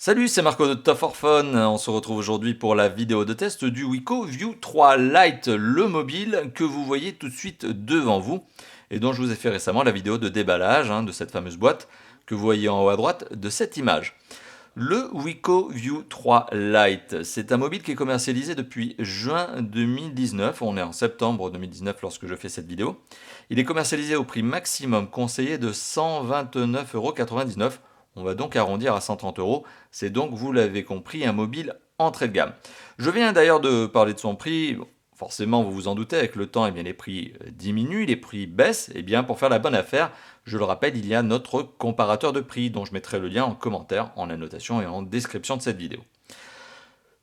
Salut, c'est Marco de Top for Fun. On se retrouve aujourd'hui pour la vidéo de test du Wiko View 3 Lite, le mobile que vous voyez tout de suite devant vous et dont je vous ai fait récemment la vidéo de déballage de cette fameuse boîte que vous voyez en haut à droite de cette image. Le Wiko View 3 Lite, c'est un mobile qui est commercialisé depuis juin 2019. On est en septembre 2019 lorsque je fais cette vidéo. Il est commercialisé au prix maximum conseillé de 129,99 €. On va donc arrondir à 130 €. C'est donc, vous l'avez compris, un mobile entrée de gamme. Je viens d'ailleurs de parler de son prix. Bon, forcément, vous vous en doutez, avec le temps, les prix diminuent, les prix baissent. Pour faire la bonne affaire, je le rappelle, il y a notre comparateur de prix, dont je mettrai le lien en commentaire, en annotation et en description de cette vidéo.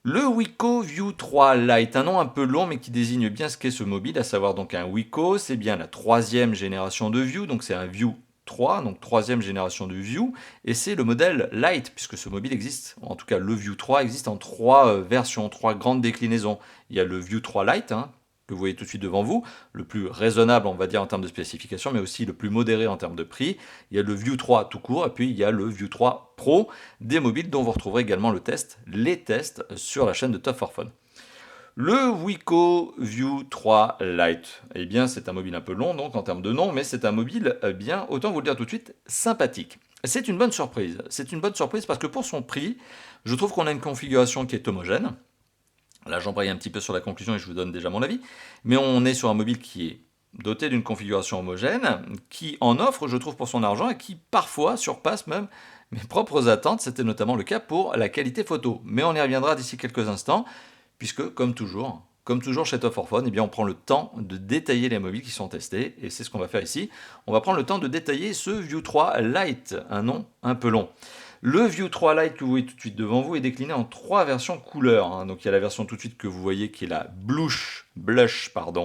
Le Wiko View 3 Lite, un nom un peu long mais qui désigne bien ce qu'est ce mobile, à savoir donc un Wiko, c'est bien la troisième génération de View, donc c'est un View 3, donc troisième génération de View, et c'est le modèle Lite, puisque ce mobile existe, en tout cas le View 3 existe en trois versions, trois grandes déclinaisons. Il y a le View 3 Lite, que vous voyez tout de suite devant vous, le plus raisonnable on va dire en termes de spécification, mais aussi le plus modéré en termes de prix. Il y a le View 3 tout court, et puis il y a le View 3 Pro, des mobiles dont vous retrouverez également les tests sur la chaîne de Top for Fun. Le Wiko View 3 Lite, c'est un mobile un peu long donc en termes de nom, mais c'est un mobile autant vous le dire tout de suite, sympathique. C'est une bonne surprise. C'est une bonne surprise parce que pour son prix, je trouve qu'on a une configuration qui est homogène. Là, j'embraye un petit peu sur la conclusion et je vous donne déjà mon avis. Mais on est sur un mobile qui est doté d'une configuration homogène, qui en offre, je trouve, pour son argent et qui parfois surpasse même mes propres attentes. C'était notamment le cas pour la qualité photo. Mais on y reviendra d'ici quelques instants, puisque, comme toujours chez Top for Fun, on prend le temps de détailler les mobiles qui sont testés, et c'est ce qu'on va faire ici. On va prendre le temps de détailler ce View 3 Lite, un nom un peu long. Le View 3 Lite que vous voyez tout de suite devant vous est décliné en trois versions couleurs. Donc il y a la version tout de suite que vous voyez qui est la Blush Gold,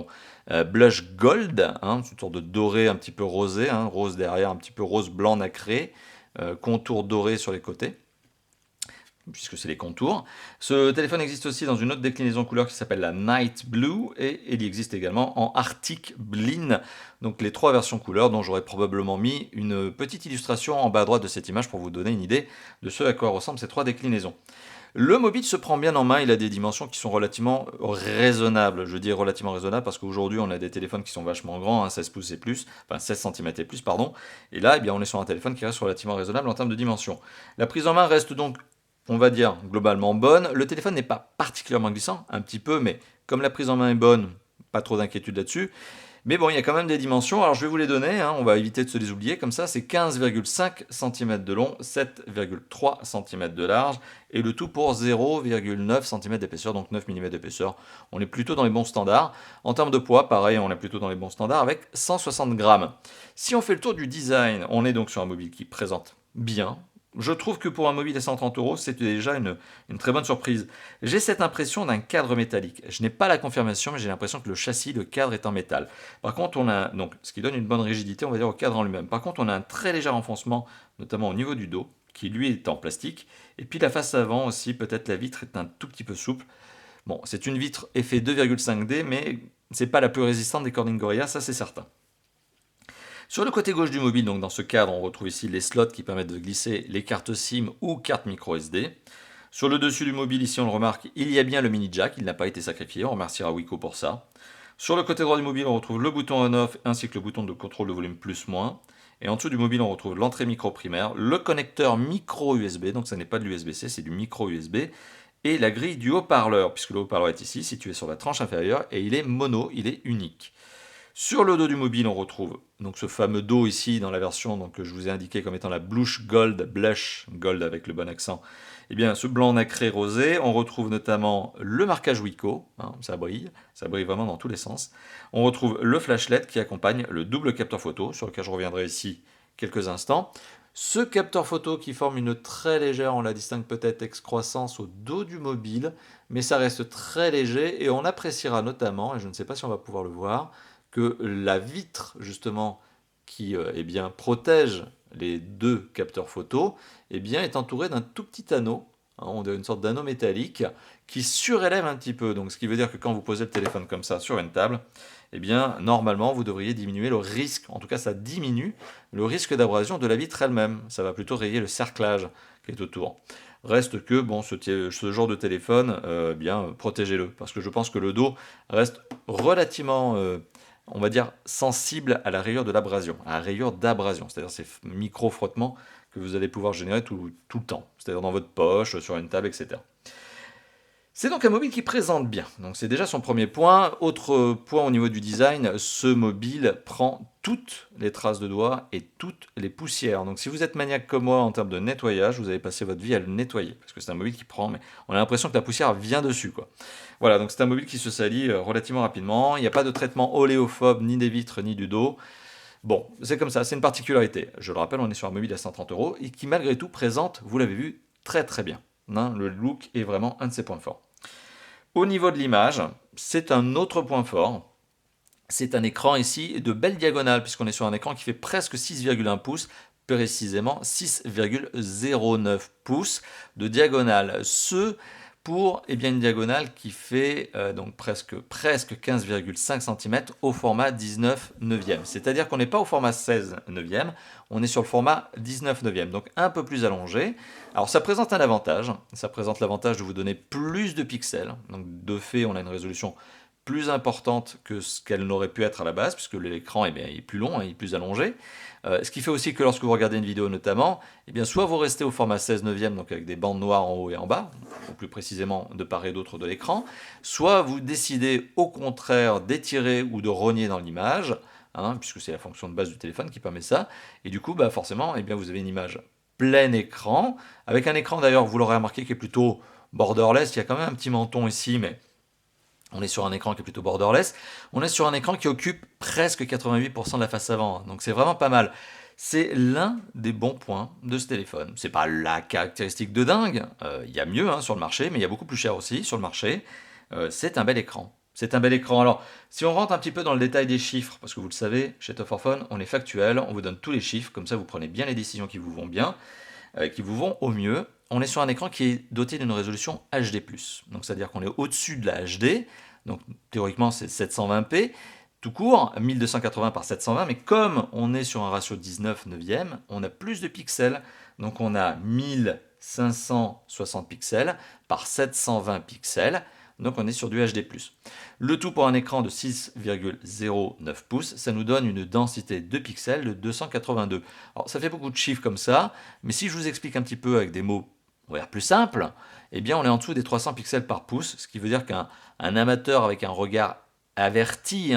une sorte de doré un petit peu rosé, rose derrière, un petit peu rose blanc nacré, contour doré sur les côtés, puisque c'est les contours. Ce téléphone existe aussi dans une autre déclinaison couleur qui s'appelle la Night Blue, et il existe également en Arctic Blin, donc les trois versions couleurs dont j'aurais probablement mis une petite illustration en bas à droite de cette image pour vous donner une idée de ce à quoi ressemblent ces trois déclinaisons. Le mobile se prend bien en main, il a des dimensions qui sont relativement raisonnables. Je dis relativement raisonnables parce qu'aujourd'hui on a des téléphones qui sont vachement grands, 16 pouces et plus, enfin 16 cm et plus, pardon. Et là, on est sur un téléphone qui reste relativement raisonnable en termes de dimensions. La prise en main reste donc, on va dire, globalement bonne. Le téléphone n'est pas particulièrement glissant, un petit peu, mais comme la prise en main est bonne, pas trop d'inquiétude là-dessus. Mais bon, il y a quand même des dimensions, alors je vais vous les donner, on va éviter de se les oublier, comme ça c'est 15,5 cm de long, 7,3 cm de large, et le tout pour 0,9 cm d'épaisseur, donc 9 mm d'épaisseur. On est plutôt dans les bons standards. En termes de poids, pareil, on est plutôt dans les bons standards avec 160 grammes. Si on fait le tour du design, on est donc sur un mobile qui présente bien. Je trouve que pour un mobile à 130 €, c'est déjà une très bonne surprise. J'ai cette impression d'un cadre métallique. Je n'ai pas la confirmation, mais j'ai l'impression que le châssis, le cadre est en métal. Par contre, donc, ce qui donne une bonne rigidité, on va dire, au cadre en lui-même. Par contre, on a un très léger renfoncement, notamment au niveau du dos, qui lui est en plastique. Et puis la face avant aussi, peut-être la vitre est un tout petit peu souple. Bon, c'est une vitre effet 2,5D, mais c'est pas la plus résistante des Corning Gorilla, ça c'est certain. Sur le côté gauche du mobile, donc dans ce cadre, on retrouve ici les slots qui permettent de glisser les cartes SIM ou cartes micro SD. Sur le dessus du mobile, ici on le remarque, il y a bien le mini jack, il n'a pas été sacrifié, on remerciera Wiko pour ça. Sur le côté droit du mobile, on retrouve le bouton on-off ainsi que le bouton de contrôle de volume plus-moins. Et en dessous du mobile, on retrouve l'entrée micro primaire, le connecteur micro USB, donc ça n'est pas de l'USB-C, c'est du micro USB, et la grille du haut-parleur, puisque le haut-parleur est ici, situé sur la tranche inférieure, et il est mono, il est unique. Sur le dos du mobile, on retrouve donc ce fameux dos ici dans la version que je vous ai indiqué comme étant la Blush Gold avec le bon accent. Ce blanc nacré rosé, on retrouve notamment le marquage Wiko, ça brille vraiment dans tous les sens. On retrouve le flash LED qui accompagne le double capteur photo, sur lequel je reviendrai ici quelques instants. Ce capteur photo qui forme une très légère, on la distingue peut-être excroissance au dos du mobile, mais ça reste très léger et on appréciera notamment, et je ne sais pas si on va pouvoir le voir, que la vitre justement qui protège les deux capteurs photo est entourée d'un tout petit anneau, on dirait une sorte d'anneau métallique qui surélève un petit peu, donc ce qui veut dire que quand vous posez le téléphone comme ça sur une table, normalement vous devriez diminuer le risque, en tout cas ça diminue le risque d'abrasion de la vitre elle-même, ça va plutôt rayer le cerclage qui est autour. Reste que, bon, ce genre de téléphone, bien, protégez-le, parce que je pense que le dos reste relativement, on va dire, sensible à la rayure de l'abrasion, à la rayure d'abrasion, c'est-à-dire ces micro-frottements que vous allez pouvoir générer tout le temps, c'est-à-dire dans votre poche, sur une table, etc. C'est donc un mobile qui présente bien. Donc c'est déjà son premier point. Autre point au niveau du design, ce mobile prend toutes les traces de doigts et toutes les poussières. Donc si vous êtes maniaque comme moi en termes de nettoyage, vous allez passer votre vie à le nettoyer. Parce que c'est un mobile qui prend, mais on a l'impression que la poussière vient dessus, quoi. Voilà, donc c'est un mobile qui se salit relativement rapidement. Il n'y a pas de traitement oléophobe ni des vitres ni du dos. Bon, c'est comme ça, c'est une particularité. Je le rappelle, on est sur un mobile à 130 € et qui malgré tout présente, vous l'avez vu, très très bien. Hein, le look est vraiment un de ses points forts. Au niveau de l'image, c'est un autre point fort. C'est un écran ici de belle diagonale, puisqu'on est sur un écran qui fait presque 6,1 pouces, précisément 6,09 pouces de diagonale. Ce pour une diagonale qui fait donc presque 15,5 cm au format 19 neuvième. C'est-à-dire qu'on n'est pas au format 16 neuvième, on est sur le format 19 neuvième, donc un peu plus allongé. Alors ça présente un avantage, ça présente l'avantage de vous donner plus de pixels. Donc de fait, on a une résolution plus importante que ce qu'elle n'aurait pu être à la base, puisque l'écran il est plus long, il est plus allongé. Ce qui fait aussi que lorsque vous regardez une vidéo notamment, soit vous restez au format 16 neuvième, donc avec des bandes noires en haut et en bas, ou plus précisément de part et d'autre de l'écran, soit vous décidez au contraire d'étirer ou de rogner dans l'image, puisque c'est la fonction de base du téléphone qui permet ça, et du coup forcément vous avez une image plein écran, avec un écran d'ailleurs, vous l'aurez remarqué, qui est plutôt borderless, il y a quand même un petit menton ici, mais on est sur un écran qui est plutôt borderless. On est sur un écran qui occupe presque 88% de la face avant. Donc c'est vraiment pas mal. C'est l'un des bons points de ce téléphone. C'est pas la caractéristique de dingue. Il y a mieux sur le marché, mais il y a beaucoup plus cher aussi sur le marché. C'est un bel écran. C'est un bel écran. Alors, si on rentre un petit peu dans le détail des chiffres, parce que vous le savez, chez Top 4 Phone, on est factuel, on vous donne tous les chiffres, comme ça vous prenez bien les décisions qui vous vont bien, qui vous vont au mieux. On est sur un écran qui est doté d'une résolution HD+. Donc c'est-à-dire qu'on est au-dessus de la HD, donc théoriquement c'est 720p, tout court, 1280 par 720, mais comme on est sur un ratio 19 neuvième, on a plus de pixels, donc on a 1560 pixels par 720 pixels, donc on est sur du HD+. Le tout pour un écran de 6,09 pouces, ça nous donne une densité de pixels de 282. Alors ça fait beaucoup de chiffres comme ça, mais si je vous explique un petit peu avec des mots on va dire plus simples, on est en dessous des 300 pixels par pouce, ce qui veut dire qu'un amateur avec un regard averti,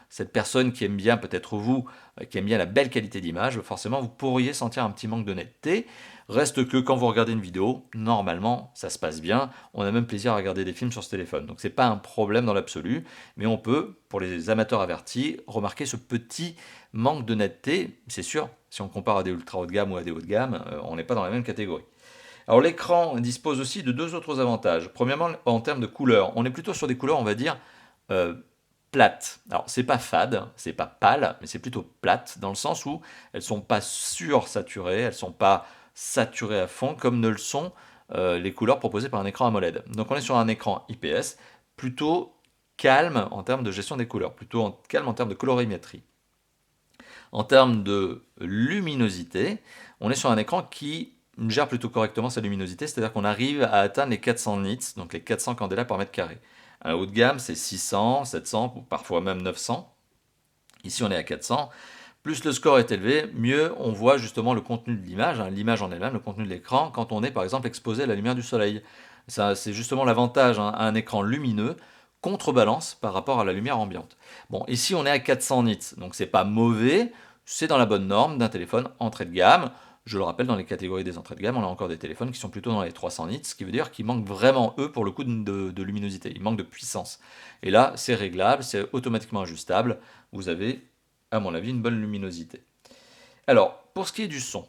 cette personne qui aime bien, peut-être vous, qui aime bien la belle qualité d'image, forcément vous pourriez sentir un petit manque de netteté. Reste que quand vous regardez une vidéo, normalement ça se passe bien, on a même plaisir à regarder des films sur ce téléphone. Donc c'est pas un problème dans l'absolu, mais on peut, pour les amateurs avertis, remarquer ce petit manque de netteté. C'est sûr, si on compare à des ultra haut de gamme ou à des hauts de gamme, on n'est pas dans la même catégorie. Alors l'écran dispose aussi de deux autres avantages. Premièrement, en termes de couleurs, on est plutôt sur des couleurs, on va dire, plates. Alors c'est pas fade, c'est pas pâle, mais c'est plutôt plate, dans le sens où elles sont pas sursaturées, elles sont pas saturées à fond, comme ne le sont les couleurs proposées par un écran AMOLED. Donc on est sur un écran IPS plutôt calme en termes de gestion des couleurs, plutôt calme en termes de colorimétrie. En termes de luminosité, on est sur un écran qui gère plutôt correctement sa luminosité, c'est-à-dire qu'on arrive à atteindre les 400 nits, donc les 400 candela par mètre carré. Un haut de gamme, c'est 600, 700, ou parfois même 900. Ici, on est à 400. Plus le score est élevé, mieux on voit justement le contenu de l'image, l'image en elle-même, le contenu de l'écran, quand on est par exemple exposé à la lumière du soleil. Ça, c'est justement l'avantage à un écran lumineux, contrebalance par rapport à la lumière ambiante. Bon, ici on est à 400 nits, donc c'est pas mauvais, c'est dans la bonne norme d'un téléphone entrée de gamme. Je le rappelle, dans les catégories des entrées de gamme, on a encore des téléphones qui sont plutôt dans les 300 nits, ce qui veut dire qu'ils manquent vraiment, eux, pour le coup, de luminosité. Ils manquent de puissance. Et là, c'est réglable, c'est automatiquement ajustable. Vous avez, à mon avis, une bonne luminosité. Alors, pour ce qui est du son,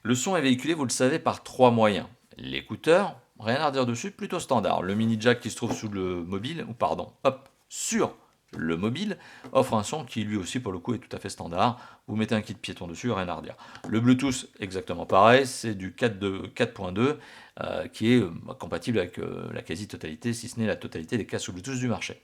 le son est véhiculé, vous le savez, par trois moyens. L'écouteur, rien à redire dessus, plutôt standard. Le mini jack qui se trouve sous le mobile, sur le mobile, offre un son qui lui aussi pour le coup est tout à fait standard. Vous mettez un kit piéton dessus, rien à redire. Le Bluetooth, exactement pareil, c'est du 4.2 qui est compatible avec la quasi-totalité, si ce n'est la totalité des casques Bluetooth du marché.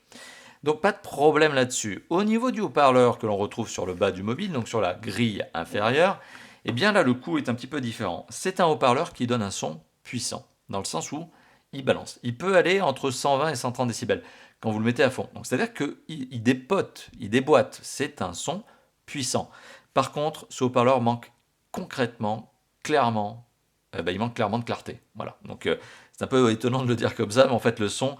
Donc pas de problème là-dessus. Au niveau du haut-parleur que l'on retrouve sur le bas du mobile, donc sur la grille inférieure, eh bien là le coup est un petit peu différent. C'est un haut-parleur qui donne un son puissant, dans le sens où il balance. Il peut aller entre 120 et 130 décibels quand vous le mettez à fond. Donc c'est-à-dire qu'il dépote, il déboîte. C'est un son puissant. Par contre, ce haut-parleur manque concrètement, clairement, il manque clairement de clarté. Voilà. Donc c'est un peu étonnant de le dire comme ça, mais en fait le son,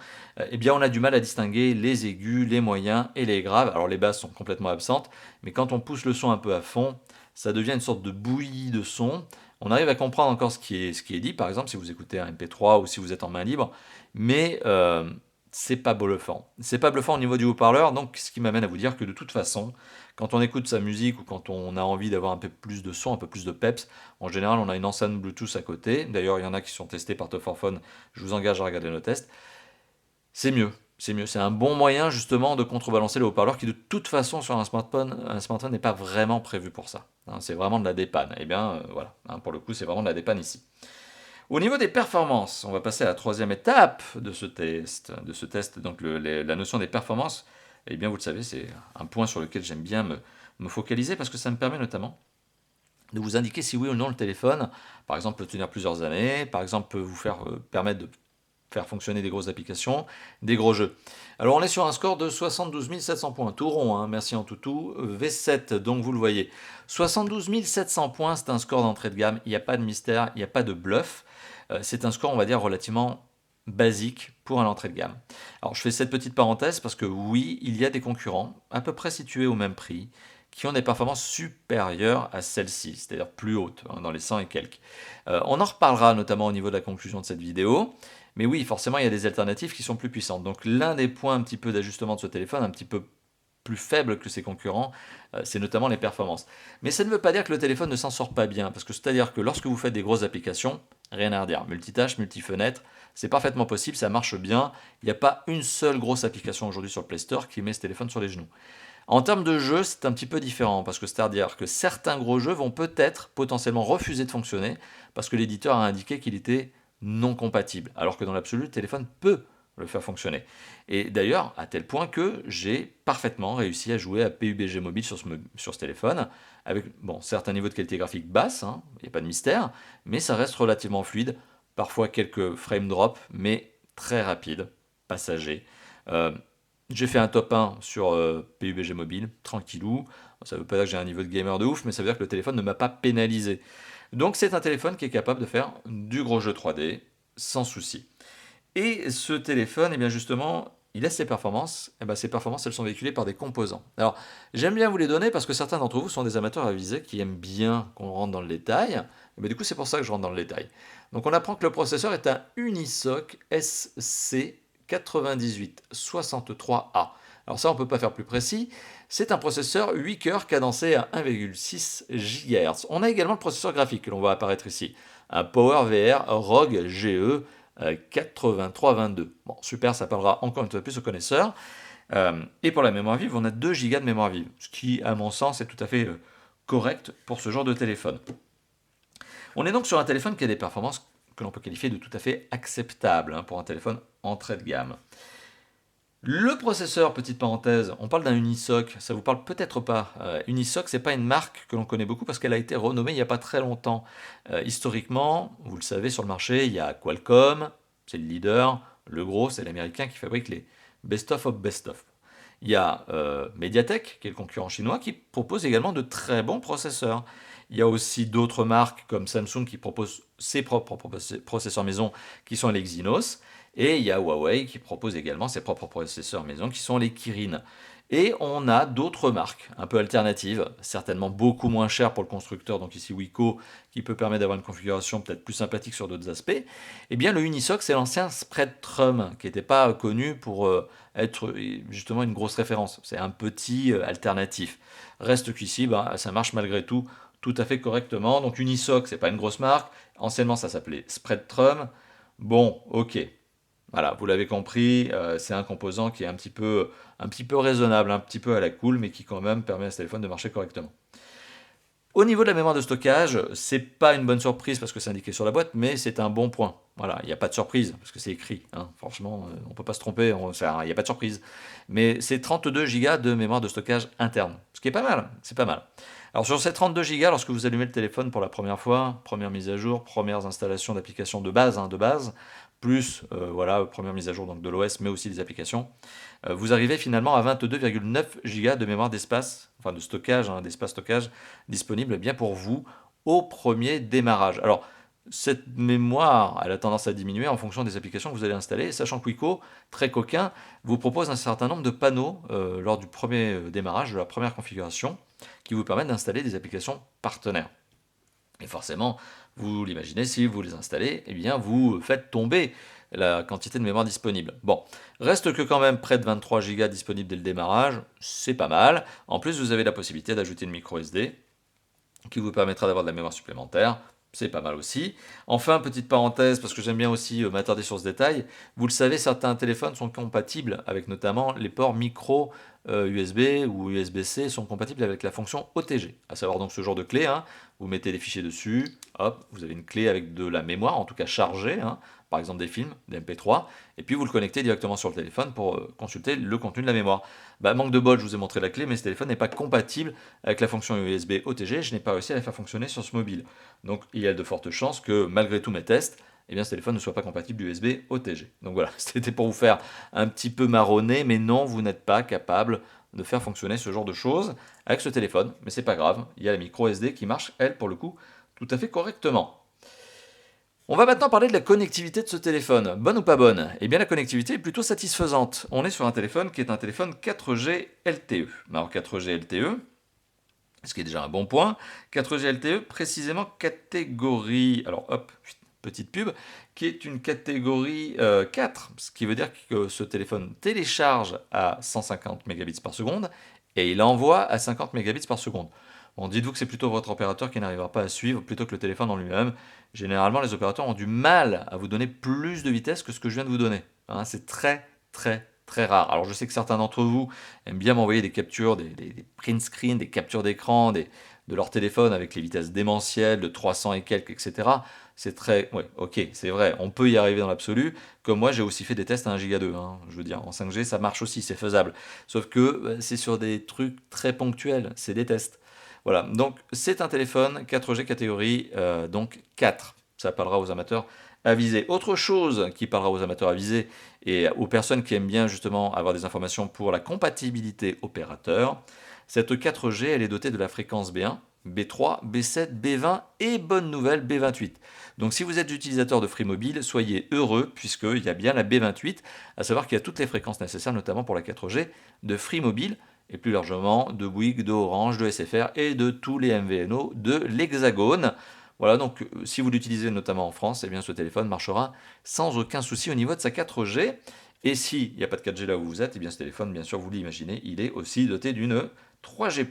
eh bien on a du mal à distinguer les aigus, les moyens et les graves. Alors les basses sont complètement absentes, mais quand on pousse le son un peu à fond, ça devient une sorte de bouillie de son. On arrive à comprendre encore ce qui est dit, par exemple si vous écoutez un MP3 ou si vous êtes en main libre, mais c'est pas bluffant. C'est pas bluffant au niveau du haut-parleur, donc ce qui m'amène à vous dire que de toute façon, quand on écoute sa musique ou quand on a envie d'avoir un peu plus de son, un peu plus de peps, en général on a une enceinte Bluetooth à côté. D'ailleurs il y en a qui sont testés par Top 4 Phone, je vous engage à regarder nos tests. C'est mieux. C'est mieux, c'est un bon moyen justement de contrebalancer le haut-parleur qui de toute façon sur un smartphone n'est pas vraiment prévu pour ça. Hein, c'est vraiment de la dépanne. Et bien voilà, hein, pour le coup c'est vraiment de la dépanne ici. Au niveau des performances, on va passer à la troisième étape de ce test. Donc la notion des performances, eh bien vous le savez, c'est un point sur lequel j'aime bien me focaliser parce que ça me permet notamment de vous indiquer si oui ou non le téléphone, par exemple, peut tenir plusieurs années, par exemple, peut vous permettre de faire fonctionner des grosses applications, des gros jeux. Alors on est sur un score de 72 700 points, tout rond, hein, merci en toutou, V7, donc vous le voyez. 72 700 points, c'est un score d'entrée de gamme, il n'y a pas de mystère, il n'y a pas de bluff. C'est un score, on va dire, relativement basique pour un entrée de gamme. Alors je fais cette petite parenthèse parce que oui, il y a des concurrents à peu près situés au même prix qui ont des performances supérieures à celles-ci, c'est-à-dire plus hautes, hein, dans les 100 et quelques. On en reparlera notamment au niveau de la conclusion de cette vidéo, mais oui, forcément, il y a des alternatives qui sont plus puissantes. Donc l'un des points un petit peu d'ajustement de ce téléphone, un petit peu plus faible que ses concurrents, c'est notamment les performances. Mais ça ne veut pas dire que le téléphone ne s'en sort pas bien, parce que c'est-à-dire que lorsque vous faites des grosses applications, rien à redire, multitâche, multifenêtre, c'est parfaitement possible, ça marche bien. Il n'y a pas une seule grosse application aujourd'hui sur le Play Store qui met ce téléphone sur les genoux. En termes de jeux, c'est un petit peu différent, parce que c'est-à-dire que certains gros jeux vont peut-être potentiellement refuser de fonctionner, parce que l'éditeur a indiqué qu'il était non compatible, alors que dans l'absolu, le téléphone peut le faire fonctionner. Et d'ailleurs, à tel point que j'ai parfaitement réussi à jouer à PUBG Mobile sur ce téléphone, avec, bon, certes un niveau de qualité graphique basse, hein, il n'y a pas de mystère, mais ça reste relativement fluide, parfois quelques frame drops, mais très rapide, passager. Euh, j'ai fait un top 1 sur PUBG Mobile, tranquillou. Ça ne veut pas dire que j'ai un niveau de gamer de ouf, mais ça veut dire que le téléphone ne m'a pas pénalisé. Donc c'est un téléphone qui est capable de faire du gros jeu 3D sans souci. Et ce téléphone, eh bien justement, il a ses performances. Et bien ces performances, elles sont véhiculées par des composants. Alors, j'aime bien vous les donner parce que certains d'entre vous sont des amateurs avisés qui aiment bien qu'on rentre dans le détail. Mais du coup, c'est pour ça que je rentre dans le détail. Donc, on apprend que le processeur est un Unisoc SC9863A. Alors ça, on ne peut pas faire plus précis. C'est un processeur 8 cœurs cadencé à 1,6 GHz. On a également le processeur graphique que l'on voit apparaître ici. Un PowerVR ROG GE 8322. Bon, super, ça parlera encore une fois plus aux connaisseurs. Et pour la mémoire vive, on a 2 Go de mémoire vive, ce qui, à mon sens, est tout à fait correct pour ce genre de téléphone. On est donc sur un téléphone qui a des performances que l'on peut qualifier de tout à fait acceptables hein, pour un téléphone entrée de gamme. Le processeur, petite parenthèse, on parle d'un Unisoc, ça vous parle peut-être pas. Unisoc, c'est pas une marque que l'on connaît beaucoup parce qu'elle a été renommée il n'y a pas très longtemps. Historiquement, vous le savez, sur le marché, il y a Qualcomm, c'est le leader, le gros, c'est l'américain qui fabrique les best-of best-of. Il y a Mediatek, qui est le concurrent chinois, qui propose également de très bons processeurs. Il y a aussi d'autres marques comme Samsung qui proposent ses propres processeurs maison qui sont les Exynos. Et il y a Huawei qui propose également ses propres processeurs maison qui sont les Kirin. Et on a d'autres marques un peu alternatives, certainement beaucoup moins chères pour le constructeur, donc ici Wiko, qui peut permettre d'avoir une configuration peut-être plus sympathique sur d'autres aspects. Eh bien le Unisoc, c'est l'ancien Spreadtrum, qui n'était pas connu pour être justement une grosse référence. C'est un petit alternatif. Reste qu'ici, ça marche malgré tout à fait correctement. Donc Unisoc, c'est pas une grosse marque. Anciennement, ça s'appelait Spreadtrum. Bon, ok. Voilà, vous l'avez compris, c'est un composant qui est un petit peu, raisonnable, un petit peu à la cool, mais qui quand même permet à ce téléphone de marcher correctement. Au niveau de la mémoire de stockage, c'est pas une bonne surprise parce que c'est indiqué sur la boîte, mais c'est un bon point. Voilà, il n'y a pas de surprise parce que c'est écrit, hein. Franchement, on ne peut pas se tromper, il n'y a pas de surprise. Mais c'est 32 Go de mémoire de stockage interne, ce qui est pas mal, c'est pas mal. Alors sur ces 32 Go, lorsque vous allumez le téléphone pour la première fois, première mise à jour, premières installations d'applications de base, plus voilà, première mise à jour donc de l'OS, mais aussi des applications, vous arrivez finalement à 22,9 Go de mémoire d'espace, enfin de stockage, hein, d'espace stockage disponible bien pour vous au premier démarrage. Alors, cette mémoire, elle a tendance à diminuer en fonction des applications que vous allez installer, sachant que Wiko, très coquin, vous propose un certain nombre de panneaux lors du premier démarrage, de la première configuration, qui vous permettent d'installer des applications partenaires. Et forcément, vous l'imaginez, si vous les installez, eh bien vous faites tomber la quantité de mémoire disponible. Bon, reste que quand même près de 23 Go disponibles dès le démarrage, c'est pas mal. En plus, vous avez la possibilité d'ajouter une micro SD qui vous permettra d'avoir de la mémoire supplémentaire. C'est pas mal aussi. Enfin, petite parenthèse, parce que j'aime bien aussi m'attarder sur ce détail, vous le savez, certains téléphones sont compatibles avec notamment les ports micro USB ou USB-C sont compatibles avec la fonction OTG, à savoir donc ce genre de clé, hein. Vous mettez des fichiers dessus, hop, vous avez une clé avec de la mémoire, en tout cas chargée, hein, par exemple des films, des MP3, et puis vous le connectez directement sur le téléphone pour consulter le contenu de la mémoire. Bah, manque de bol, je vous ai montré la clé, mais ce téléphone n'est pas compatible avec la fonction USB OTG, je n'ai pas réussi à la faire fonctionner sur ce mobile. Donc il y a de fortes chances que malgré tous mes tests, eh bien, ce téléphone ne soit pas compatible USB OTG. Donc voilà, c'était pour vous faire un petit peu marronner, mais non, vous n'êtes pas capable de faire fonctionner ce genre de choses avec ce téléphone, mais c'est pas grave, il y a la micro SD qui marche, elle, pour le coup, tout à fait correctement. On va maintenant parler de la connectivité de ce téléphone. Bonne ou pas bonne? Eh bien la connectivité est plutôt satisfaisante. On est sur un téléphone qui est un téléphone 4G LTE. Alors 4G LTE, ce qui est déjà un bon point. 4G LTE, précisément catégorie, alors hop, petite pub, qui est une catégorie 4, ce qui veut dire que ce téléphone télécharge à 150 mégabits par seconde et il envoie à 50 mégabits par seconde. Bon, dites-vous que c'est plutôt votre opérateur qui n'arrivera pas à suivre plutôt que le téléphone en lui-même. Généralement, les opérateurs ont du mal à vous donner plus de vitesse que ce que je viens de vous donner, hein. C'est très, très, très rare. Alors, je sais que certains d'entre vous aiment bien m'envoyer des captures, des print screens, des captures d'écran de leur téléphone avec les vitesses démentielles de 300 et quelques, etc. C'est très... Oui, ok, c'est vrai, on peut y arriver dans l'absolu. Comme moi, j'ai aussi fait des tests à 1 giga 2, hein. Je veux dire, en 5G, ça marche aussi, c'est faisable. Sauf que c'est sur des trucs très ponctuels, c'est des tests. Voilà, donc c'est un téléphone 4G catégorie donc 4. Ça parlera aux amateurs avisés. Autre chose qui parlera aux amateurs avisés et aux personnes qui aiment bien justement avoir des informations pour la compatibilité opérateur, cette 4G elle est dotée de la fréquence B1, B3, B7, B20 et bonne nouvelle B28. Donc si vous êtes utilisateur de Free Mobile, soyez heureux puisqu'il y a bien la B28, à savoir qu'il y a toutes les fréquences nécessaires notamment pour la 4G de Free Mobile et plus largement de Bouygues, de Orange, de SFR et de tous les MVNO de l'Hexagone. Voilà, donc si vous l'utilisez notamment en France, eh bien ce téléphone marchera sans aucun souci au niveau de sa 4G. Et s'il n'y a pas de 4G là où vous êtes, eh bien ce téléphone, bien sûr, vous l'imaginez, il est aussi doté d'une 3G+.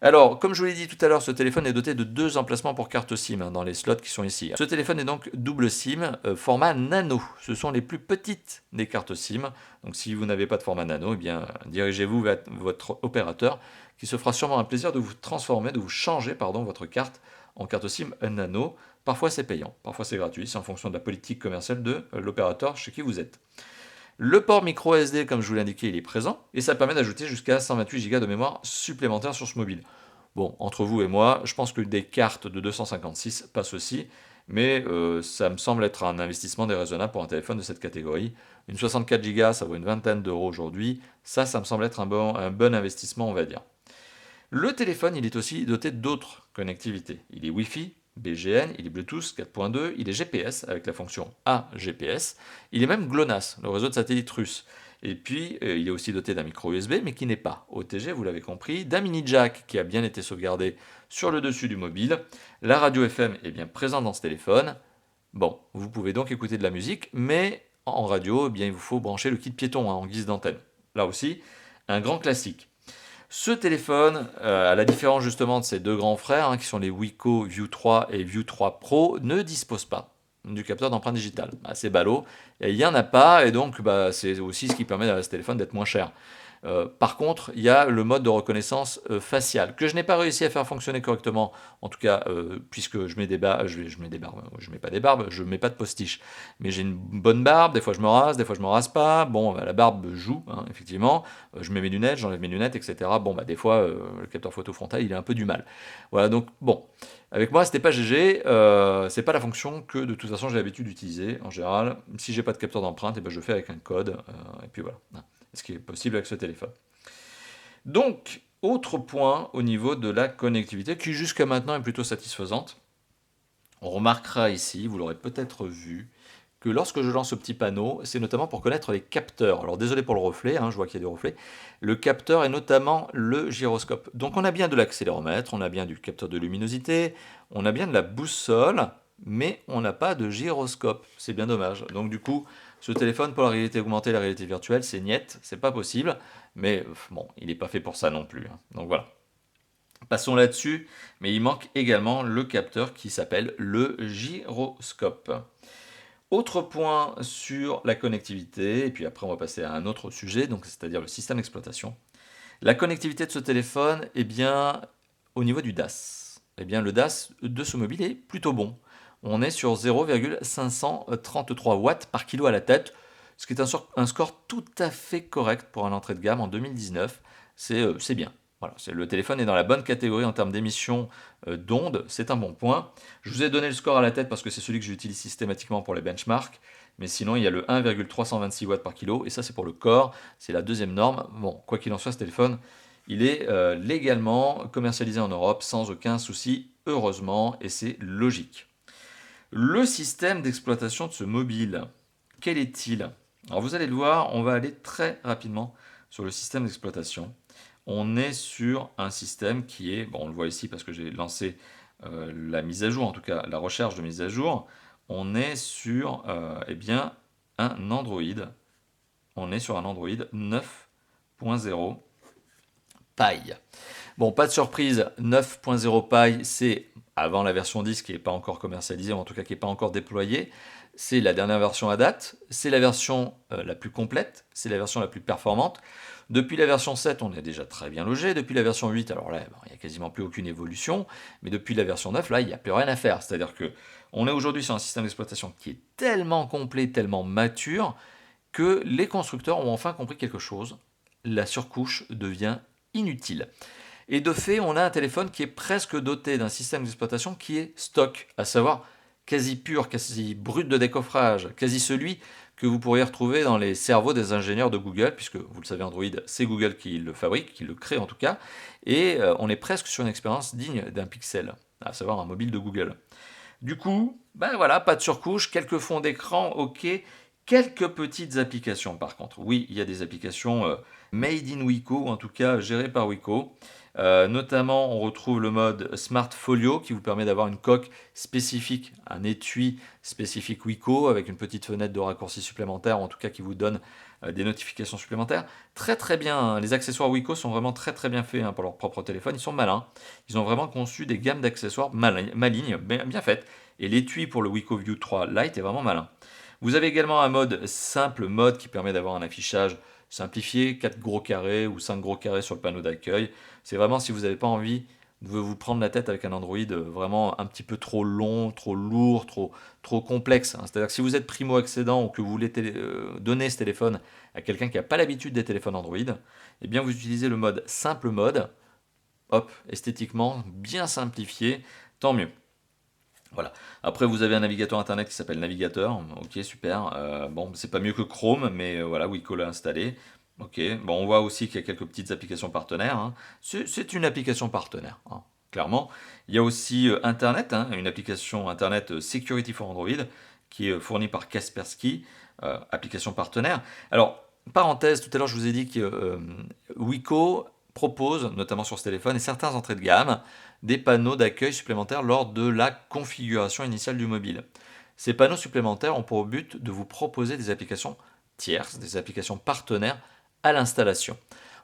Alors, comme je vous l'ai dit tout à l'heure, ce téléphone est doté de 2 emplacements pour carte SIM dans les slots qui sont ici. Ce téléphone est donc double SIM, format nano. Ce sont les plus petites des cartes SIM. Donc si vous n'avez pas de format nano, eh bien dirigez-vous vers votre opérateur qui se fera sûrement un plaisir de vous transformer, de vous changer votre carte en carte SIM nano. Parfois c'est payant, parfois c'est gratuit, c'est en fonction de la politique commerciale de l'opérateur chez qui vous êtes. Le port micro SD, comme je vous l'ai indiqué, il est présent et ça permet d'ajouter jusqu'à 128 Go de mémoire supplémentaire sur ce mobile. Bon, entre vous et moi, je pense que des cartes de 256 passent aussi, mais ça me semble être un investissement déraisonnable pour un téléphone de cette catégorie. Une 64 Go, ça vaut une vingtaine d'euros aujourd'hui. Ça me semble être un bon investissement, on va dire. Le téléphone, il est aussi doté d'autres connectivités. Il est Wi-Fi, BGN, il est Bluetooth 4.2, il est GPS avec la fonction AGPS, il est même GLONASS, le réseau de satellites russe. Et puis, il est aussi doté d'un micro USB, mais qui n'est pas OTG, vous l'avez compris, d'un mini jack qui a bien été sauvegardé sur le dessus du mobile. La radio FM est bien présente dans ce téléphone. Bon, vous pouvez donc écouter de la musique, mais en radio, eh bien, il vous faut brancher le kit piéton en guise d'antenne. Là aussi, un grand classique. Ce téléphone, à la différence justement de ses deux grands frères, qui sont les Wiko View 3 et View 3 Pro, ne dispose pas du capteur d'empreinte digitale. C'est ballot, il n'y en a pas, et donc c'est aussi ce qui permet à ce téléphone d'être moins cher. Par contre, il y a le mode de reconnaissance faciale, que je n'ai pas réussi à faire fonctionner correctement, en tout cas, puisque je mets des barbes, je mets des barbes, je mets pas des barbes, je mets pas de postiche, mais j'ai une bonne barbe, des fois je me rase, des fois je me rase pas, bon, bah, la barbe joue, hein, effectivement, je mets mes lunettes, j'enlève mes lunettes, etc. Bon, bah, des fois, le capteur photo frontal, il a un peu du mal. Voilà, donc, bon, avec moi, c'était pas GG, c'est pas la fonction que, de toute façon, j'ai l'habitude d'utiliser, en général, si j'ai pas de capteur d'empreinte, et ben, je le fais avec un code, et puis voilà, ce qui est possible avec ce téléphone. Donc, autre point au niveau de la connectivité qui jusqu'à maintenant est plutôt satisfaisante. On remarquera ici, vous l'aurez peut-être vu, que lorsque je lance ce petit panneau, c'est notamment pour connaître les capteurs. Alors désolé pour le reflet, hein, je vois qu'il y a du reflet. Le capteur est notamment le gyroscope. Donc on a bien de l'accéléromètre, on a bien du capteur de luminosité, on a bien de la boussole, mais on n'a pas de gyroscope. C'est bien dommage. Donc du coup, ce téléphone pour la réalité augmentée et la réalité virtuelle, c'est niet, c'est pas possible. Mais bon, il n'est pas fait pour ça non plus, hein. Donc voilà. Passons là-dessus, mais il manque également le capteur qui s'appelle le gyroscope. Autre point sur la connectivité, et puis après on va passer à un autre sujet, donc c'est-à-dire le système d'exploitation. La connectivité de ce téléphone, eh bien, au niveau du DAS, eh bien, le DAS de ce mobile est plutôt bon. On est sur 0,533 watts par kilo à la tête, ce qui est un score tout à fait correct pour un entrée de gamme en 2019. C'est bien. Voilà, le téléphone est dans la bonne catégorie en termes d'émissions d'ondes, c'est un bon point. Je vous ai donné le score à la tête parce que c'est celui que j'utilise systématiquement pour les benchmarks, mais sinon il y a le 1,326 watts par kilo, et ça c'est pour le corps, c'est la deuxième norme. Bon, quoi qu'il en soit, ce téléphone, il est légalement commercialisé en Europe sans aucun souci, heureusement, et c'est logique. Le système d'exploitation de ce mobile, quel est-il? Alors vous allez le voir, on va aller très rapidement sur le système d'exploitation. On est sur un système qui est, bon, on le voit ici parce que j'ai lancé la mise à jour, en tout cas la recherche de mise à jour. On est sur eh bien, un Android. On est sur un Android 9.0 Pie. Bon, pas de surprise, 9.0 Pie, c'est avant la version 10 qui n'est pas encore commercialisée, ou en tout cas qui n'est pas encore déployée. C'est la dernière version à date, c'est la version la plus complète, c'est la version la plus performante. Depuis la version 7, on est déjà très bien logé. Depuis la version 8, alors là, il n'y a quasiment plus aucune évolution. Mais depuis la version 9, là, il n'y a plus rien à faire. C'est-à-dire que on est aujourd'hui sur un système d'exploitation qui est tellement complet, tellement mature, que les constructeurs ont enfin compris quelque chose. La surcouche devient inutile. Et de fait, on a un téléphone qui est presque doté d'un système d'exploitation qui est stock, à savoir quasi pur, quasi brut de décoffrage, quasi celui que vous pourriez retrouver dans les cerveaux des ingénieurs de Google, puisque vous le savez, Android, c'est Google qui le fabrique, qui le crée en tout cas, et on est presque sur une expérience digne d'un Pixel, à savoir un mobile de Google. Du coup, ben voilà, pas de surcouche, quelques fonds d'écran, ok, quelques petites applications par contre. Oui, il y a des applications made in Wiko, ou en tout cas gérées par Wiko. Notamment, on retrouve le mode Smart Folio qui vous permet d'avoir une coque spécifique, un étui spécifique Wiko avec une petite fenêtre de raccourci supplémentaire, ou en tout cas qui vous donne des notifications supplémentaires. Très très bien, hein. Les accessoires Wiko sont vraiment très très bien faits, hein, pour leur propre téléphone, ils sont malins. Ils ont vraiment conçu des gammes d'accessoires malignes, bien faites. Et l'étui pour le Wiko View 3 Lite est vraiment malin. Vous avez également un mode simple mode qui permet d'avoir un affichage simplifié, 4 gros carrés ou 5 gros carrés sur le panneau d'accueil. C'est vraiment si vous n'avez pas envie de vous prendre la tête avec un Android vraiment un petit peu trop long, trop lourd, trop complexe, hein. C'est-à-dire que si vous êtes primo-accédant ou que vous voulez donner ce téléphone à quelqu'un qui n'a pas l'habitude des téléphones Android, eh bien vous utilisez le mode simple mode, hop, esthétiquement bien simplifié, tant mieux. Voilà. Après, vous avez un navigateur internet qui s'appelle Navigateur. Ok, super. Bon, c'est pas mieux que Chrome, mais voilà, Wiko l'a installé. Ok. Bon, on voit aussi qu'il y a quelques petites applications partenaires, hein. C'est une application partenaire, hein, clairement. Il y a aussi Internet, hein, une application Internet Security for Android qui est fournie par Kaspersky, application partenaire. Alors, parenthèse, tout à l'heure, je vous ai dit que Wiko propose, notamment sur ce téléphone et certains entrées de gamme, des panneaux d'accueil supplémentaires lors de la configuration initiale du mobile. Ces panneaux supplémentaires ont pour but de vous proposer des applications tierces, des applications partenaires à l'installation.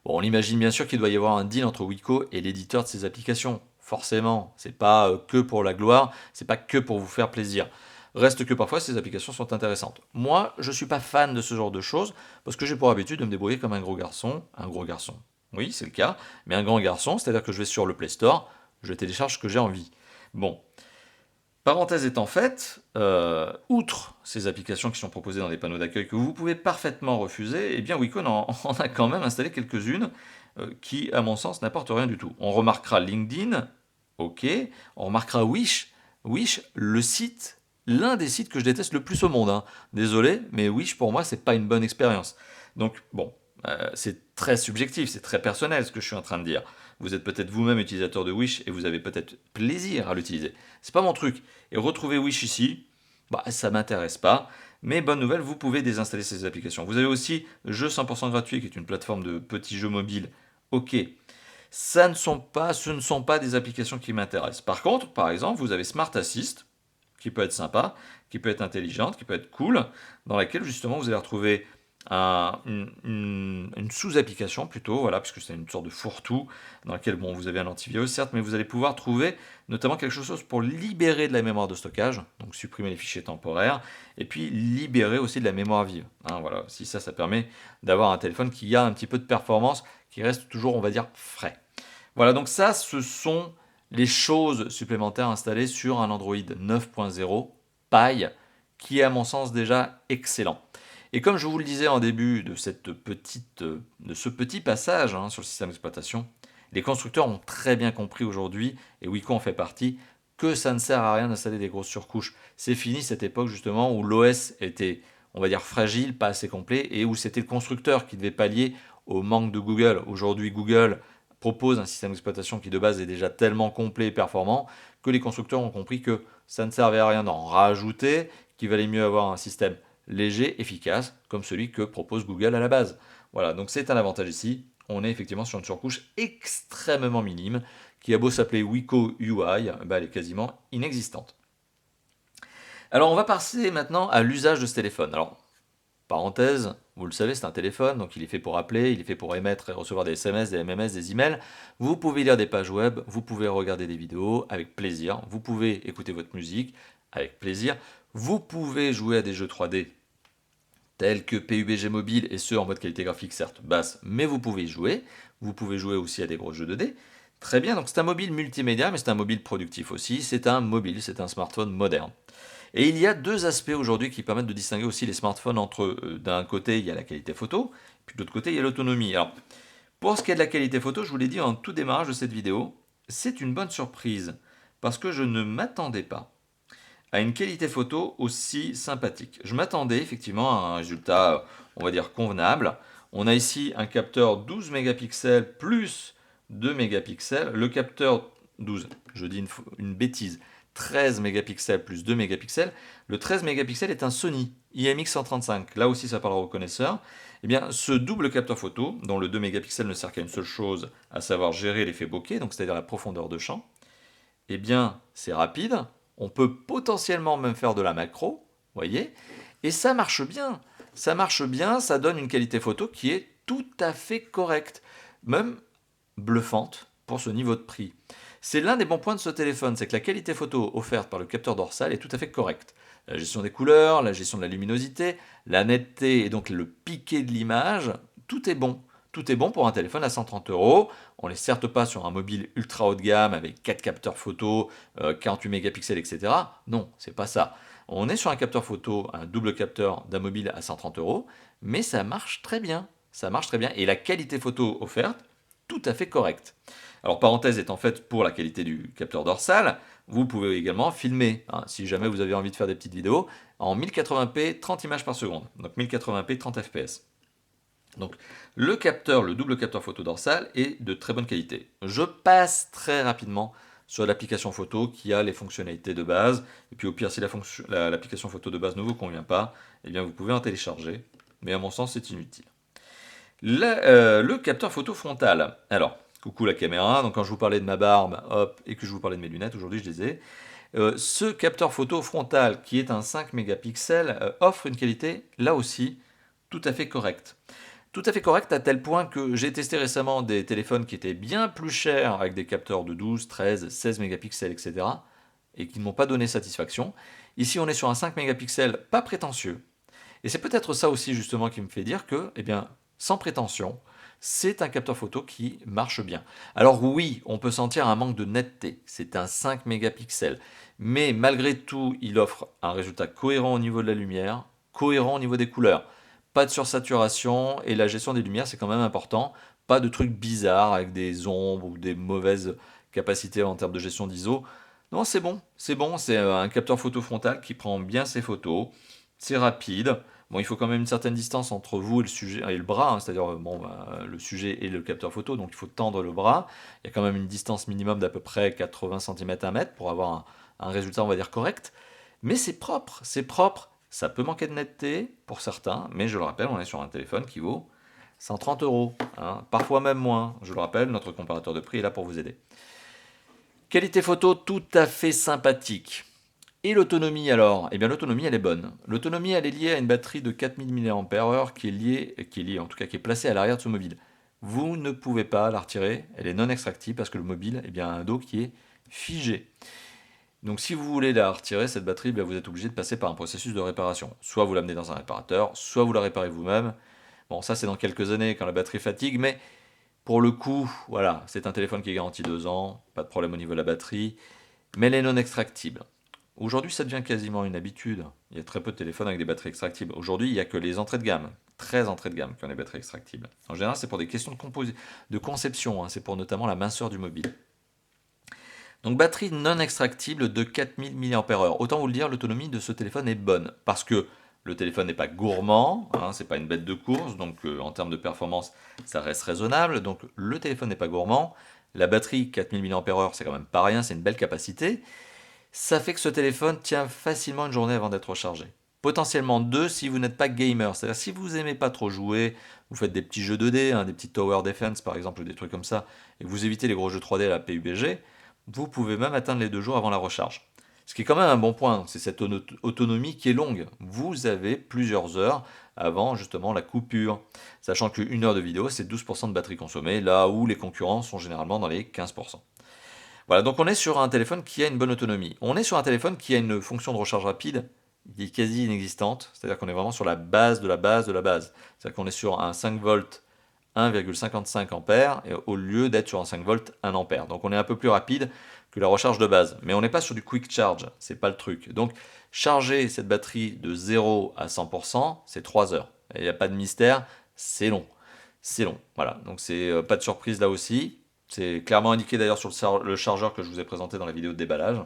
Bon, on imagine bien sûr qu'il doit y avoir un deal entre Wiko et l'éditeur de ces applications. Forcément, c'est pas que pour la gloire, c'est pas que pour vous faire plaisir. Reste que parfois ces applications sont intéressantes. Moi, je ne suis pas fan de ce genre de choses parce que j'ai pour habitude de me débrouiller comme un gros garçon. Un gros garçon, oui, c'est le cas, mais un grand garçon, c'est-à-dire que je vais sur le Play Store, je télécharge ce que j'ai envie. Bon, parenthèse étant faite, outre ces applications qui sont proposées dans des panneaux d'accueil que vous pouvez parfaitement refuser, eh bien Wacom en a quand même installé quelques-unes qui, à mon sens, n'apportent rien du tout. On remarquera LinkedIn, ok, on remarquera Wish. Wish, le site, l'un des sites que je déteste le plus au monde, hein. Désolé, mais Wish pour moi, c'est pas une bonne expérience. Donc bon, c'est très subjectif, c'est très personnel ce que je suis en train de dire. Vous êtes peut-être vous-même utilisateur de Wish et vous avez peut-être plaisir à l'utiliser. C'est pas mon truc. Et retrouver Wish ici, bah ça m'intéresse pas. Mais bonne nouvelle, vous pouvez désinstaller ces applications. Vous avez aussi Jeux 100% gratuit, qui est une plateforme de petits jeux mobiles. Ok, ce ne sont pas des applications qui m'intéressent. Par contre, par exemple, vous avez Smart Assist, qui peut être sympa, qui peut être intelligente, qui peut être cool, dans laquelle justement vous allez retrouver une sous-application plutôt, voilà, puisque c'est une sorte de fourre-tout dans laquelle bon, vous avez un antivirus certes, mais vous allez pouvoir trouver notamment quelque chose pour libérer de la mémoire de stockage, donc supprimer les fichiers temporaires, et puis libérer aussi de la mémoire vive. Hein, voilà, si ça permet d'avoir un téléphone qui a un petit peu de performance, qui reste toujours, on va dire, frais. Voilà, donc ça, ce sont les choses supplémentaires installées sur un Android 9.0 Pie, qui est à mon sens déjà excellent. Et comme je vous le disais en début de ce petit passage sur le système d'exploitation, les constructeurs ont très bien compris aujourd'hui, et Wacom en fait partie, que ça ne sert à rien d'installer des grosses surcouches. C'est fini cette époque justement où l'OS était, on va dire, fragile, pas assez complet, et où c'était le constructeur qui devait pallier au manque de Google. Aujourd'hui, Google propose un système d'exploitation qui de base est déjà tellement complet et performant que les constructeurs ont compris que ça ne servait à rien d'en rajouter, qu'il valait mieux avoir un système léger, efficace, comme celui que propose Google à la base. Voilà, donc c'est un avantage ici. On est effectivement sur une surcouche extrêmement minime, qui a beau s'appeler Wiko UI, bah elle est quasiment inexistante. Alors on va passer maintenant à l'usage de ce téléphone. Alors, parenthèse, vous le savez, c'est un téléphone, donc il est fait pour appeler, il est fait pour émettre et recevoir des SMS, des MMS, des emails. Vous pouvez lire des pages web, vous pouvez regarder des vidéos avec plaisir, vous pouvez écouter votre musique avec plaisir, vous pouvez jouer à des jeux 3D tels que PUBG Mobile et ceux en mode qualité graphique certes basse, mais vous pouvez y jouer. Vous pouvez jouer aussi à des gros jeux 2D. Très bien, donc c'est un mobile multimédia, mais c'est un mobile productif aussi. C'est un mobile, c'est un smartphone moderne. Et il y a deux aspects aujourd'hui qui permettent de distinguer aussi les smartphones entre, d'un côté, il y a la qualité photo, puis de l'autre côté, il y a l'autonomie. Alors, pour ce qui est de la qualité photo, je vous l'ai dit en tout démarrage de cette vidéo, c'est une bonne surprise, parce que je ne m'attendais pas à une qualité photo aussi sympathique. Je m'attendais effectivement à un résultat, on va dire, convenable. On a ici un capteur 12 mégapixels plus 2 mégapixels. Le capteur 12, je dis une bêtise, 13 mégapixels plus 2 mégapixels. Le 13 mégapixels est un Sony IMX135. Là aussi, ça parlera aux connaisseurs. Eh bien, ce double capteur photo, dont le 2 mégapixels ne sert qu'à une seule chose, à savoir gérer l'effet bokeh, donc c'est-à-dire la profondeur de champ, eh bien, c'est rapide. On peut potentiellement même faire de la macro, voyez, et ça marche bien. Ça marche bien, ça donne une qualité photo qui est tout à fait correcte, même bluffante pour ce niveau de prix. C'est l'un des bons points de ce téléphone, c'est que la qualité photo offerte par le capteur dorsal est tout à fait correcte. La gestion des couleurs, la gestion de la luminosité, la netteté et donc le piqué de l'image, tout est bon. Tout est bon pour un téléphone à 130 euros. On n'est certes pas sur un mobile ultra haut de gamme avec 4 capteurs photo, 48 mégapixels, etc. Non, c'est pas ça. On est sur un capteur photo, un double capteur d'un mobile à 130 euros, mais ça marche très bien. Ça marche très bien. Et la qualité photo offerte, tout à fait correcte. Alors, parenthèse étant faite pour la qualité du capteur dorsal, vous pouvez également filmer, si jamais vous avez envie de faire des petites vidéos, en 1080p 30 images par seconde. Donc 1080p 30 fps. Donc le capteur, le double capteur photo dorsal est de très bonne qualité. Je passe très rapidement sur l'application photo qui a les fonctionnalités de base. Et puis au pire, si l'application photo de base ne vous convient pas, eh bien vous pouvez en télécharger. Mais à mon sens, c'est inutile. Le capteur photo frontal. Alors, coucou la caméra. Donc quand je vous parlais de ma barbe, hop, et que je vous parlais de mes lunettes, aujourd'hui je les ai. Ce capteur photo frontal, qui est un 5 mégapixels, offre une qualité, là aussi, tout à fait correcte. Tout à fait correct à tel point que j'ai testé récemment des téléphones qui étaient bien plus chers avec des capteurs de 12, 13, 16 mégapixels, etc. et qui ne m'ont pas donné satisfaction. Ici, on est sur un 5 mégapixels pas prétentieux. Et c'est peut-être ça aussi justement qui me fait dire que, eh bien, sans prétention, c'est un capteur photo qui marche bien. Alors oui, on peut sentir un manque de netteté, c'est un 5 mégapixels, mais malgré tout, il offre un résultat cohérent au niveau de la lumière, cohérent au niveau des couleurs. Pas de sursaturation et la gestion des lumières, c'est quand même important. Pas de trucs bizarres avec des ombres ou des mauvaises capacités en termes de gestion d'ISO. Non, c'est bon, c'est un capteur photo frontal qui prend bien ses photos, c'est rapide. Bon, il faut quand même une certaine distance entre vous et le sujet et le bras, hein, c'est-à-dire bon, le sujet et le capteur photo, donc il faut tendre le bras. Il y a quand même une distance minimum d'à peu près 80 cm à 1 mètre pour avoir un résultat, on va dire, correct. Mais c'est propre, c'est propre. Ça peut manquer de netteté pour certains, mais je le rappelle, on est sur un téléphone qui vaut 130 euros, hein, parfois même moins. Je le rappelle, notre comparateur de prix est là pour vous aider. Qualité photo tout à fait sympathique. Et l'autonomie alors? Eh bien l'autonomie elle est bonne. L'autonomie elle est liée à une batterie de 4000 mAh qui est liée, en tout cas qui est placée à l'arrière de ce mobile. Vous ne pouvez pas la retirer, elle est non extractible parce que le mobile eh bien, a un dos qui est figé. Donc si vous voulez la retirer, cette batterie, eh vous êtes obligé de passer par un processus de réparation. Soit vous l'amenez dans un réparateur, soit vous la réparez vous-même. Bon ça c'est dans quelques années quand la batterie fatigue, mais pour le coup, voilà, c'est un téléphone qui est garanti 2 ans, pas de problème au niveau de la batterie, mais elle est non extractible. Aujourd'hui, ça devient quasiment une habitude. Il y a très peu de téléphones avec des batteries extractibles. Aujourd'hui, il n'y a que les entrées de gamme, très entrées de gamme, qui ont des batteries extractibles. En général, c'est pour des questions de conception, hein, c'est pour notamment la minceur du mobile. Donc, batterie non extractible de 4000 mAh. Autant vous le dire, l'autonomie de ce téléphone est bonne, parce que le téléphone n'est pas gourmand, hein, c'est pas une bête de course, donc en termes de performance, ça reste raisonnable. Donc, le téléphone n'est pas gourmand. La batterie 4000 mAh, c'est quand même pas rien, c'est une belle capacité. Ça fait que ce téléphone tient facilement une journée avant d'être rechargé. Potentiellement deux si vous n'êtes pas gamer, c'est-à-dire si vous n'aimez pas trop jouer, vous faites des petits jeux 2D, hein, des petits tower defense par exemple, ou des trucs comme ça, et que vous évitez les gros jeux 3D à la PUBG, vous pouvez même atteindre les 2 jours avant la recharge. Ce qui est quand même un bon point, c'est cette autonomie qui est longue. Vous avez plusieurs heures avant justement la coupure, sachant qu'une heure de vidéo c'est 12% de batterie consommée, là où les concurrents sont généralement dans les 15%. Voilà, donc on est sur un téléphone qui a une bonne autonomie. On est sur un téléphone qui a une fonction de recharge rapide qui est quasi inexistante, c'est-à-dire qu'on est vraiment sur la base de la base de la base. C'est-à-dire qu'on est sur un 5 volts 1,55 ampères au lieu d'être sur un 5 volts 1 ampère. Donc on est un peu plus rapide que la recharge de base. Mais on n'est pas sur du quick charge, c'est pas le truc. Donc charger cette batterie de 0 à 100%, c'est 3 heures. Il n'y a pas de mystère, c'est long. C'est long, voilà. Donc c'est pas de surprise là aussi. C'est clairement indiqué d'ailleurs sur le chargeur que je vous ai présenté dans la vidéo de déballage.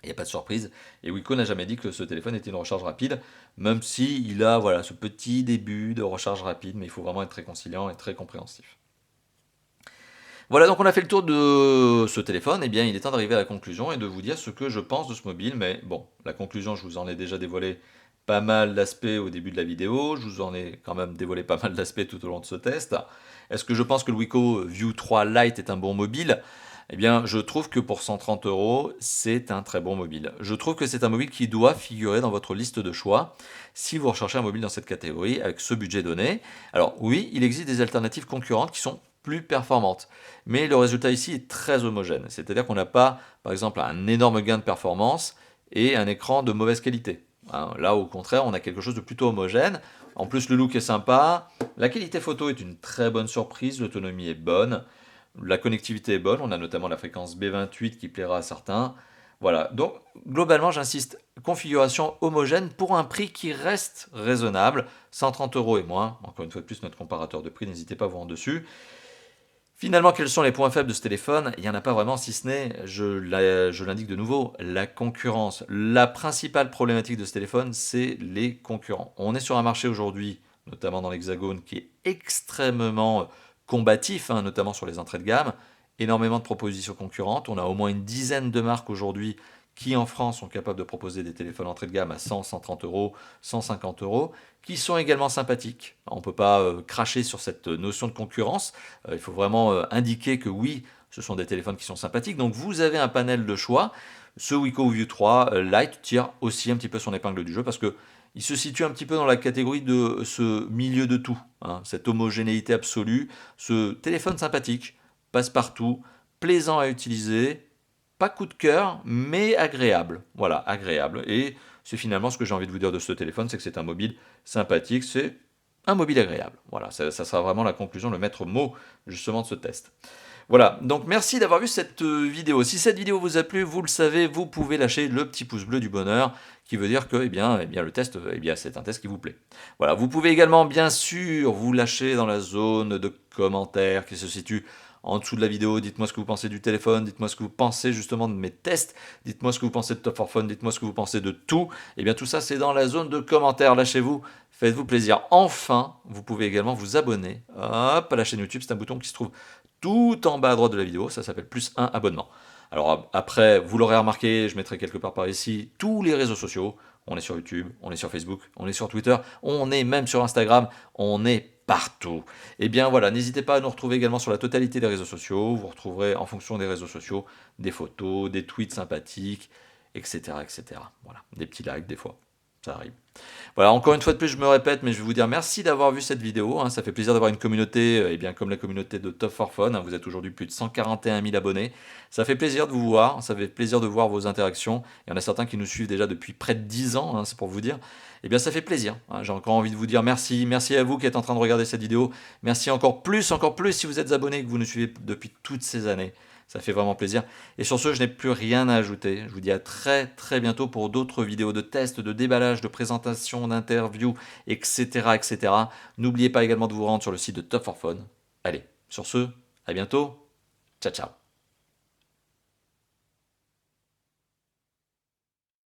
Il n'y a pas de surprise. Et Wiko n'a jamais dit que ce téléphone était une recharge rapide, même si il a voilà, ce petit début de recharge rapide, mais il faut vraiment être très conciliant et très compréhensif. Voilà, donc on a fait le tour de ce téléphone. Eh bien, il est temps d'arriver à la conclusion et de vous dire ce que je pense de ce mobile. Mais bon, la conclusion, je vous en ai déjà dévoilé pas mal d'aspects au début de la vidéo. Je vous en ai quand même dévoilé pas mal d'aspects tout au long de ce test. Est-ce que je pense que le Wiko View 3 Lite est un bon mobile? Eh bien, je trouve que pour 130 euros, c'est un très bon mobile. Je trouve que c'est un mobile qui doit figurer dans votre liste de choix si vous recherchez un mobile dans cette catégorie avec ce budget donné. Alors oui, il existe des alternatives concurrentes qui sont plus performantes, mais le résultat ici est très homogène. C'est-à-dire qu'on n'a pas, par exemple, un énorme gain de performance et un écran de mauvaise qualité. Là, au contraire, on a quelque chose de plutôt homogène. En plus, le look est sympa. La qualité photo est une très bonne surprise. L'autonomie est bonne. La connectivité est bonne. On a notamment la fréquence B28 qui plaira à certains. Voilà. Donc, globalement, j'insiste, configuration homogène pour un prix qui reste raisonnable. 130 euros et moins. Encore une fois de plus, notre comparateur de prix, n'hésitez pas à vous rendre dessus. Finalement, quels sont les points faibles de ce téléphone? Il n'y en a pas vraiment, si ce n'est, je l'indique de nouveau, la concurrence. La principale problématique de ce téléphone, c'est les concurrents. On est sur un marché aujourd'hui, notamment dans l'Hexagone, qui est extrêmement combatif, hein, notamment sur les entrées de gamme. Énormément de propositions concurrentes. On a au moins une dizaine de marques aujourd'hui qui en France sont capables de proposer des téléphones entrée de gamme à 100, 130 euros, 150 euros, qui sont également sympathiques. On ne peut pas cracher sur cette notion de concurrence, il faut vraiment indiquer que oui, ce sont des téléphones qui sont sympathiques, donc vous avez un panel de choix. Ce Wiko View 3 Lite tire aussi un petit peu son épingle du jeu parce que il se situe un petit peu dans la catégorie de ce milieu de tout, hein, cette homogénéité absolue, ce téléphone sympathique, passe-partout, plaisant à utiliser, pas coup de cœur, mais agréable. Voilà, agréable. Et c'est finalement ce que j'ai envie de vous dire de ce téléphone, c'est que c'est un mobile sympathique, c'est un mobile agréable. Voilà, ça sera vraiment la conclusion, le maître mot justement de ce test. Voilà, donc merci d'avoir vu cette vidéo. Si cette vidéo vous a plu, vous le savez, vous pouvez lâcher le petit pouce bleu du bonheur, qui veut dire que le test, c'est un test qui vous plaît. Voilà, vous pouvez également, bien sûr, vous lâcher dans la zone de commentaires qui se situe en dessous de la vidéo. Dites-moi ce que vous pensez du téléphone, dites-moi ce que vous pensez justement de mes tests, dites-moi ce que vous pensez de Top 4 Phone, dites-moi ce que vous pensez de tout. Et bien tout ça, c'est dans la zone de commentaires. Lâchez-vous, faites-vous plaisir. Enfin, vous pouvez également vous abonner, hop, à la chaîne YouTube. C'est un bouton qui se trouve tout en bas à droite de la vidéo, ça s'appelle +1 abonnement. Alors après, vous l'aurez remarqué, je mettrai quelque part par ici tous les réseaux sociaux. On est sur YouTube, on est sur Facebook, on est sur Twitter, on est même sur Instagram, on est partout. Et bien voilà, n'hésitez pas à nous retrouver également sur la totalité des réseaux sociaux. Vous retrouverez en fonction des réseaux sociaux des photos, des tweets sympathiques, etc. etc. Voilà, des petits likes des fois, ça arrive. Voilà, encore une fois de plus, je me répète, mais je vais vous dire merci d'avoir vu cette vidéo. Ça fait plaisir d'avoir une communauté, comme la communauté de Top 4 Phone. Vous êtes aujourd'hui plus de 141 000 abonnés. Ça fait plaisir de vous voir, ça fait plaisir de voir vos interactions. Il y en a certains qui nous suivent déjà depuis près de 10 ans, c'est pour vous dire. Eh bien, ça fait plaisir. J'ai encore envie de vous dire merci. Merci à vous qui êtes en train de regarder cette vidéo. Merci encore plus si vous êtes abonnés et que vous nous suivez depuis toutes ces années. Ça fait vraiment plaisir. Et sur ce, je n'ai plus rien à ajouter. Je vous dis à très très bientôt pour d'autres vidéos de tests, de déballage, de présentation, d'interviews, etc., etc. N'oubliez pas également de vous rendre sur le site de Top 4 Phone. Allez, sur ce, à bientôt. Ciao, ciao.